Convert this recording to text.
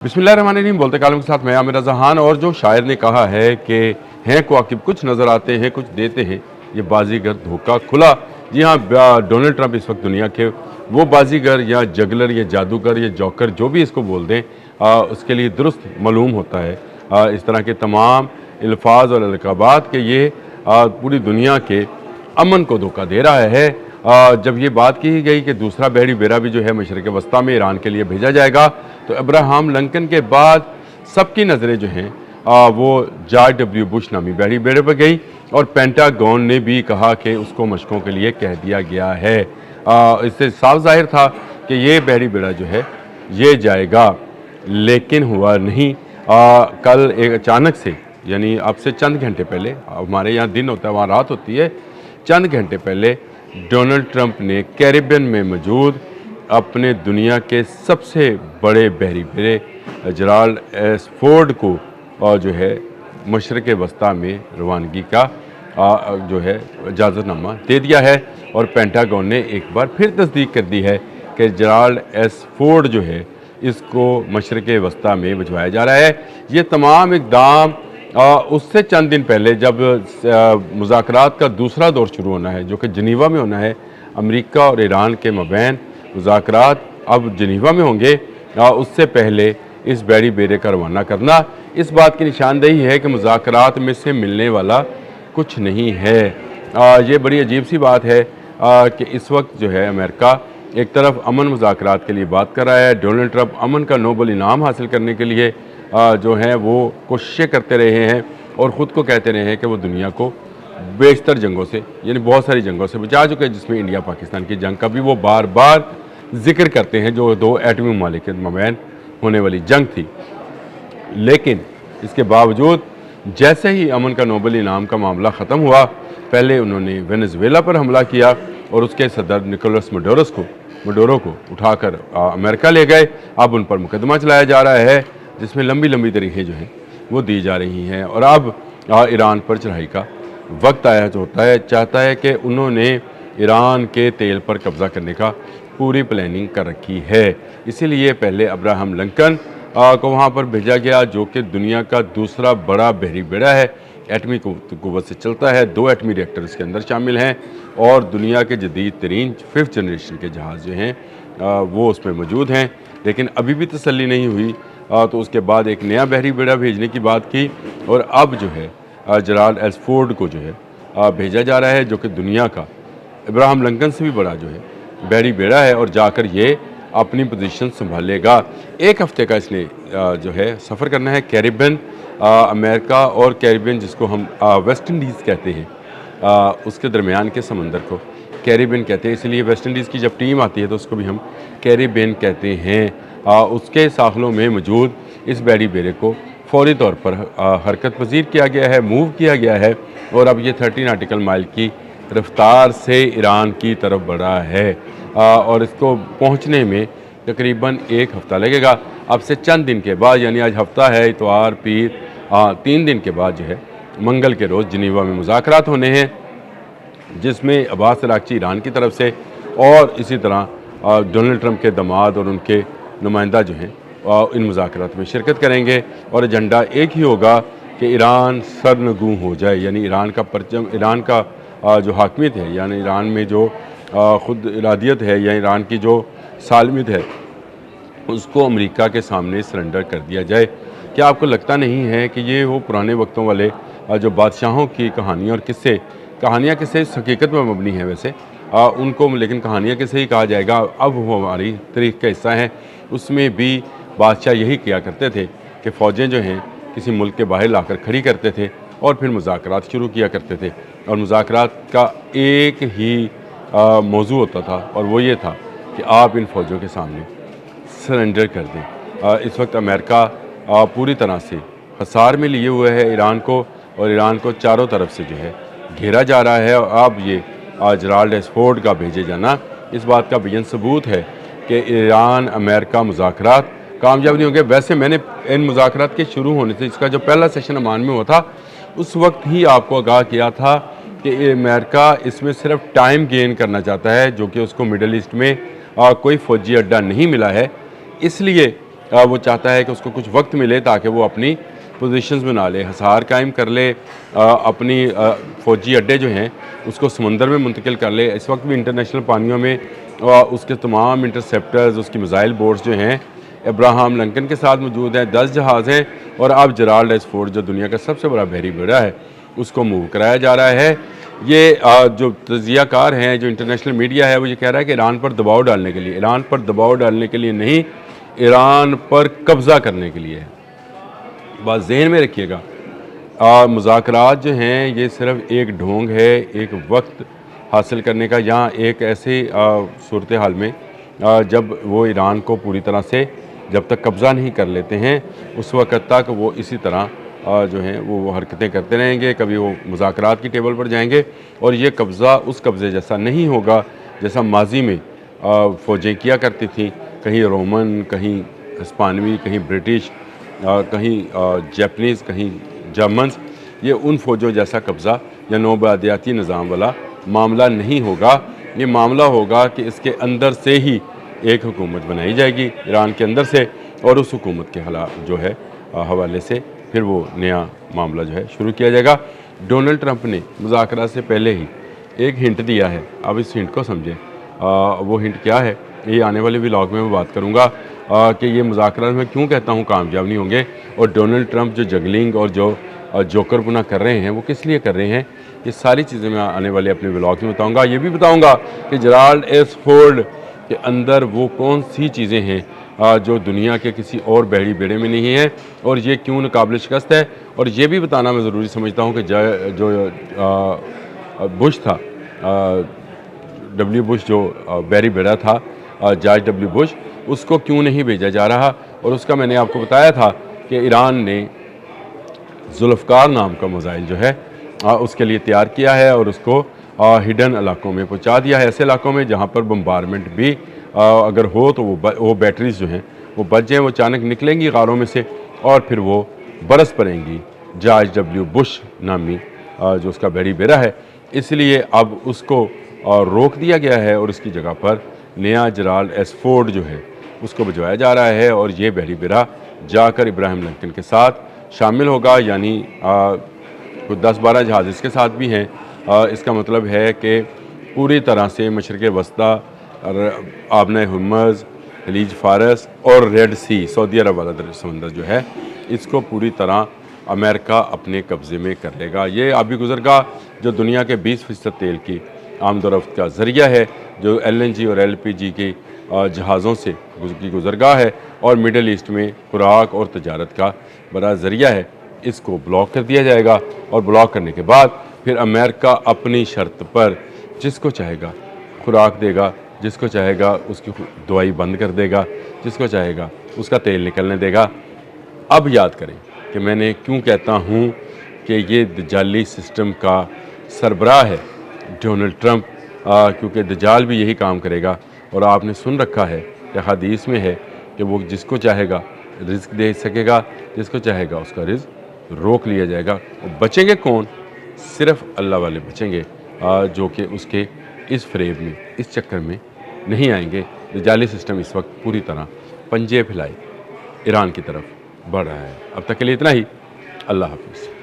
बिस्मिल्लाहिर्रहमानिर्रहीम। बोलते कालम के साथ मैं आमिर जहान। और जो शायर ने कहा है कि हैं कवाकिब कुछ नज़र आते हैं कुछ देते हैं, ये बाजीगर धोखा खुला। जी हाँ, डोनाल्ड ट्रंप इस वक्त दुनिया के वो बाजीगर या जगलर या जादूगर या जौकर जो भी इसको बोल दें, उसके लिए दुरुस्त मालूम होता है इस तरह के तमाम अल्फाज और अलकाबात के ये पूरी दुनिया के अमन को धोखा दे रहा है। जब ये बात की गई कि दूसरा बहरी बेड़ा भी जो है मशरक़ वस्ता में ईरान के लिए भेजा जाएगा, तो अब्राहम लिंकन के बाद सबकी नज़रें जो हैं वो जॉर्ज डब्ल्यू बुश नामी बहरी बेड़े पर गई और पेंटागन ने भी कहा कि उसको मशकों के लिए कह दिया गया है। इससे साफ जाहिर था कि ये बहरी बेड़ा जो है ये जाएगा, लेकिन हुआ नहीं। कल एक अचानक से, यानी अब से चंद घंटे पहले, हमारे यहाँ दिन होता है वहाँ रात होती है, चंद घंटे पहले डोनाल्ड ट्रंप ने कैरिबियन में मौजूद अपने दुनिया के सबसे बड़े बहरी बेड़े जेराल्ड एस फोर्ड को जो है मशरक़ वस्ता में रवानगी का जो है इजाज़तनामा दे दिया है। और पेंटागन ने एक बार फिर तस्दीक कर दी है कि जेराल्ड एस फोर्ड जो है इसको मशरक़ वस्ता में भिजवाया जा रहा है। ये तमाम इक़दाम उससे चंद दिन पहले जब मुज़ाकरात का दूसरा दौर शुरू होना है, जो कि जनीवा में होना है, अमेरिका और ईरान के मबैन मुज़ाकरात अब जनीवा में होंगे, उससे पहले इस बहरी बेड़े का रवाना करना इस बात की निशानदेही है कि मुज़ाकरात में से मिलने वाला कुछ नहीं है। ये बड़ी अजीब सी बात है कि इस वक्त जो है अमेरिका एक तरफ अमन मुज़ाकरात के लिए बात कर रहा है। डोनाल्ड ट्रंप अमन का नोबल इनाम हासिल करने के लिए जो हैं वो कोशिशें करते रहे हैं और ख़ुद को कहते रहे हैं कि वो दुनिया को बेशतर जंगों से, यानी बहुत सारी जंगों से बचा चुके हैं, जिसमें इंडिया पाकिस्तान की जंग का भी वो बार बार जिक्र करते हैं, जो दो एटमी ममालिक के मबैन होने वाली जंग थी। लेकिन इसके बावजूद जैसे ही अमन का नोबल इनाम का मामला ख़त्म हुआ, पहले उन्होंने वेनेजुएला पर हमला किया और उसके सदर निकोलस मडोरो को उठाकर अमेरिका ले गए। अब उन पर मुकदमा चलाया जा रहा है, जिसमें लंबी लंबी तारीखें जो हैं वो दी जा रही हैं। और अब ईरान पर चढ़ाई का वक्त आया जो होता है, चाहता है कि उन्होंने ईरान के तेल पर कब्ज़ा करने का पूरी प्लानिंग कर रखी है। इसीलिए पहले अब्राहम लिंकन को वहाँ पर भेजा गया, जो कि दुनिया का दूसरा बड़ा बहरी बेड़ा है, एटमी क़ुव्वत से चलता है। 2 एटमी रिएक्टर इसके अंदर शामिल हैं और दुनिया के जदीद तरीन 5th जनरेशन के जहाज़ जो हैं वो उसमें मौजूद हैं। लेकिन अभी भी तसल्ली नहीं हुई, तो उसके बाद एक नया बहरी बेड़ा भेजने की बात की और अब जो है जेराल्ड एस फोर्ड को जो है भेजा जा रहा है, जो कि दुनिया का अब्राहम लिंकन से भी बड़ा जो है बहरी बेड़ा है और जाकर ये अपनी पोजीशन संभालेगा। एक हफ़्ते का इसने जो है सफ़र करना है कैरिबियन, अमेरिका और कैरिबियन, जिसको हम वेस्ट इंडीज़ कहते हैं, उसके दरमियान के समंदर को कैरिबियन कहते हैं। इसलिए वेस्ट इंडीज़ की जब टीम आती है तो उसको भी हम कैरिबियन कहते हैं। उसके साखलों में मौजूद इस बहरी बेड़े को फौरी तौर पर हरकत पजीर किया गया है, मूव किया गया है और अब ये 30 नॉटिकल माइल की रफ्तार से ईरान की तरफ बढ़ा है और इसको पहुंचने में तकरीबन 1 हफ़्ता लगेगा। अब से चंद दिन के बाद, यानी आज हफ्ता है, इतवार, पीर, 3 दिन के बाद जो है मंगल के रोज़ जनीवा में मुज़ाकरात होने हैं, जिसमें अब्बास अराग़ची ईरान की तरफ से और इसी तरह डोनाल्ड ट्रंप के दामाद और उनके नुमाइंदा जो हैं इन मुज़ाकरात में शिरकत करेंगे। और एजेंडा एक ही होगा कि ईरान सरनगू हो जाए, यानी ईरान का परचम, ईरान का जो हाकमियत है, यानी ईरान में जो ख़ुद इरादियत है या ईरान की जो सालमियत है, उसको अमेरिका के सामने सरेंडर कर दिया जाए। क्या आपको लगता नहीं है कि ये वो पुराने वक्तों वाले जो बादशाहों की कहानियाँ और कहानियाँ किस्से इस हकीकत पर मबनी हैं वैसे, उनको लेकिन कहानियाँ किस्से ही कहा जाएगा। अब वो हमारी तारीख़ का हिस्सा हैं। उसमें भी बादशाह यही किया करते थे कि फ़ौजें जो हैं किसी मुल्क के बाहर लाकर खड़ी करते थे और फिर मुज़ाकरात शुरू किया करते थे। और मुज़ाकरात का एक ही मौजू होता था और वो ये था कि आप इन फ़ौजों के सामने सरेंडर कर दें। इस वक्त अमेरिका पूरी तरह से हसार में लिए हुए है ईरान को, और ईरान को चारों तरफ से जो है घेरा जा रहा है। और अब ये जेराल्ड एस फोर्ड का भेजे जाना इस बात का बेयन सबूत है कि ईरान अमेरिका मुज़ाकरात कामयाब नहीं होंगे। वैसे मैंने इन मुज़ाकरात के शुरू होने से, इसका जो पहला सेशन अमान में हुआ था, उस वक्त ही आपको आगाह किया था कि अमेरिका इसमें सिर्फ टाइम गेन करना चाहता है, जो कि उसको मिडल ईस्ट में कोई फ़ौजी अड्डा नहीं मिला है, इसलिए वो चाहता है कि उसको कुछ वक्त मिले ताकि वो अपनी पोजीशंस बना ले, हिसार कायम कर ले, अपनी फ़ौजी अड्डे जो हैं उसको समंदर में मुंतकिल कर ले। इस वक्त भी इंटरनेशनल पानियों में उसके तमाम इंटरसेप्टर्स, उसकी मिसाइल बोट्स जो हैं अब्राहम लिंकन के साथ मौजूद हैं, 10 जहाज़ हैं, और अब जेराल्ड एसफोर्ड जो दुनिया का सबसे बड़ा बहरी बेड़ा है उसको मूव कराया जा रहा है। ये जो तजियाकार हैं, जो इंटरनेशनल मीडिया है, वो ये कह रहा है कि ईरान पर दबाव डालने के लिए, ईरान पर दबाव डालने के लिए नहीं, ईरान पर कब्ज़ा करने के लिए है। बात ज़हन में रखिएगा, मुज़ाकरात जो हैं ये सिर्फ एक ढोंग है, एक वक्त हासिल करने का, या एक ऐसे सूरत हाल में जब वो ईरान को पूरी तरह से जब तक कब्ज़ा नहीं कर लेते हैं उस वक़्त तक वो इसी तरह जो हैं वो हरकतें करते रहेंगे। कभी वो मुज़ाकरात की टेबल पर जाएंगे और ये कब्ज़ा उस कब्ज़े जैसा नहीं होगा जैसा माजी में फ़ौजें किया करती थी, कहीं रोमन, कहीं हिस्पानवी, कहीं ब्रिटिश, कहीं जैपनीज़, कहीं जर्मन्स। ये उन फ़ौजों जैसा कब्ज़ा या नौबादियाती निज़ाम वाला मामला नहीं होगा। ये मामला होगा कि इसके अंदर से ही एक हुकूमत बनाई जाएगी ईरान के अंदर से, और उस हुकूमत के जो है हवाले से फिर वो नया मामला जो है शुरू किया जाएगा। डोनाल्ड ट्रंप ने मुज़ाकरात से पहले ही एक हिंट दिया है, अब इस हिंट को समझें। वो हिंट क्या है ये आने वाले व्लॉग में मैं बात करूँगा कि ये मुज़ाकरात में क्यों कहता हूँ कामयाब नहीं होंगे, और डोनाल्ड ट्रंप जो जगलिंग और जो जोकर पुना कर रहे हैं वो किस लिए कर रहे हैं। ये सारी चीज़ें मैं आने वाले अपने व्लॉग में बताऊँगा। ये भी बताऊँगा कि जेराल्ड एसफोर्ड के अंदर वो कौन सी चीज़ें हैं जो दुनिया के किसी और बहरी बेड़े में नहीं है, और ये क्यों नाकाबिल शिकस्त है। और ये भी बताना मैं ज़रूरी समझता हूँ कि जो बुश था, डब्ल्यू बुश, जो बहरी बेड़ा था, जॉर्ज डब्ल्यू बुश, उसको क्यों नहीं भेजा जा रहा। और उसका मैंने आपको बताया था कि ईरान ने जुल्फ़कार नाम का मिसाइल जो है उसके लिए तैयार किया है और उसको हिडन इलाकों में पहुंचा दिया है, ऐसे इलाकों में जहां पर बम्बारमेंट भी अगर हो तो वो बैटरीज जो हैं वो बच जाएँ, वो अचानक निकलेंगी गारों में से और फिर वो बरस पड़ेंगी जॉर्ज डब्ल्यू बुश नामी जो उसका बहरी बेड़ा है। इसलिए अब उसको रोक दिया गया है और उसकी जगह पर नया जेराल्ड एसफोर्ड जो है उसको भिजवाया जा रहा है, और ये बहरी बेड़ा जाकर इब्राहिम लिंकन के साथ शामिल होगा, यानी कुछ 10-12 जहाज़ इसके साथ भी हैं। इसका मतलब है कि पूरी तरह से मशरक़ वस्ता, आबना हुर्मुज़, खलीज फ़ारस और रेड सी, सऊदी अरब वाला समंदर जो है, इसको पूरी तरह अमेरिका अपने कब्ज़े में कर लेगा। ये आबी गुज़रगाह जो दुनिया के 20% तेल की आमदोरफ्त का ज़रिया है, जो LNG और LPG की जहाज़ों से की गुज़रगाह है और मिडल ईस्ट में खुराक और तजारत का बड़ा ज़रिया है, इसको ब्लॉक कर दिया जाएगा। और ब्लॉक करने के बाद फिर अमेरिका अपनी शर्त पर जिसको चाहेगा खुराक देगा, जिसको चाहेगा उसकी दवाई बंद कर देगा, जिसको चाहेगा उसका तेल निकलने देगा। अब याद करें कि मैंने क्यों कहता हूँ कि ये दजाली सिस्टम का सरबराह है डोनाल्ड ट्रंप, क्योंकि दजाल भी यही काम करेगा। और आपने सुन रखा है कि हदीस में है कि वो जिसको चाहेगा रिज़्क दे सकेगा, जिसको चाहेगा उसका रिज़्क रोक लिया जाएगा। और बचेंगे कौन? सिर्फ़ अल्लाह वाले बचेंगे, जो कि उसके इस फ़रेब में, इस चक्कर में नहीं आएंगे। दजाली सिस्टम इस वक्त पूरी तरह पंजे फैलाए ईरान की तरफ बढ़ रहा है। अब तक के लिए इतना ही। अल्लाह हाफ़िज़।